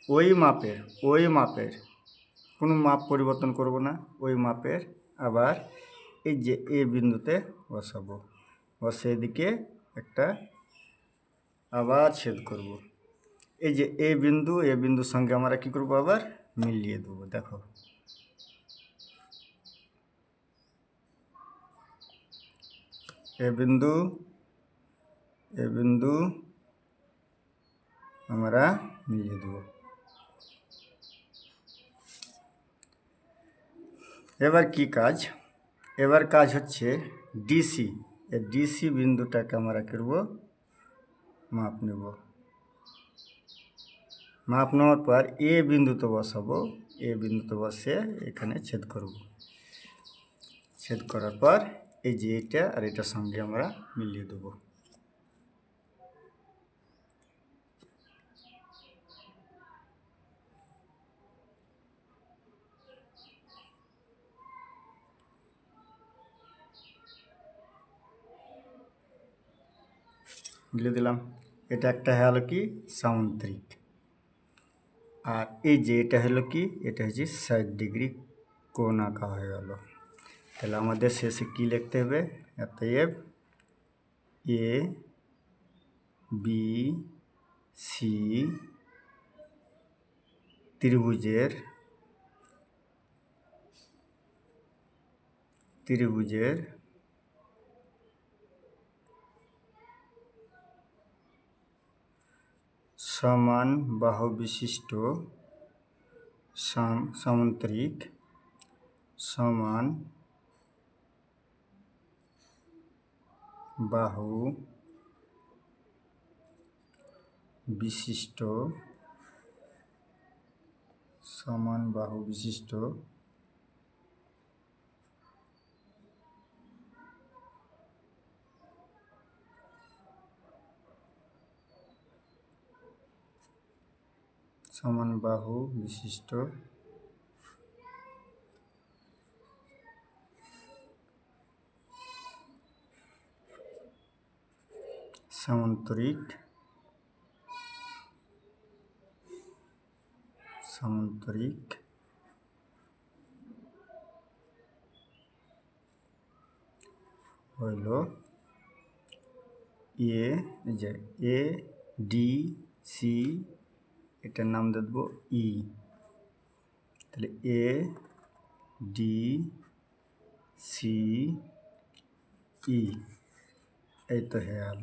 ওই মাপের কোনো মাপ পরিবর্তন করব না, ওই মাপের আবার এই যে এ বিন্দুতে বসাবো, বসে এদিকে একটা আবার ছেদ করব। এই যে এ বিন্দুর সঙ্গে আমরা কি করব, আবার মিলিয়ে দেবো। দেখো এ বিন্দু আমরা মিলিয়ে দেবো। এবার কি কাজ, এবার কাজ হচ্ছে ডিসি, এই ডিসি বিন্দুটাকে আমরা করব মাপ নেব। মাপ নেওয়ার পর এ বিন্দুতে বসাবো, এ বিন্দুতে বসে এখানে ছেদ করব। ছেদ করার পর এই যে এটা আর এটার সঙ্গে আমরা মিলিয়ে দেবো। মিলিয়ে দিলাম। এটা একটা হলো কি সামুদ্রিক, আর এই যে এটা হলো কি, এটা হচ্ছে 60 ডিগ্রি কোণ আঁকা হয়ে গেল। তাহলে আমাদের শেষে কি লিখতে হবে, অতএব এ বি সি ত্রিভুজের সমান বাহু বিশিষ্ট সামুদ্রিক সমান বাহু বিশিষ্ট সামুদ্রিক হইল এ ডি সি, এটার নাম দেব ই। তাহলে এ ডি সি ই, এই তো হয়ে গেল।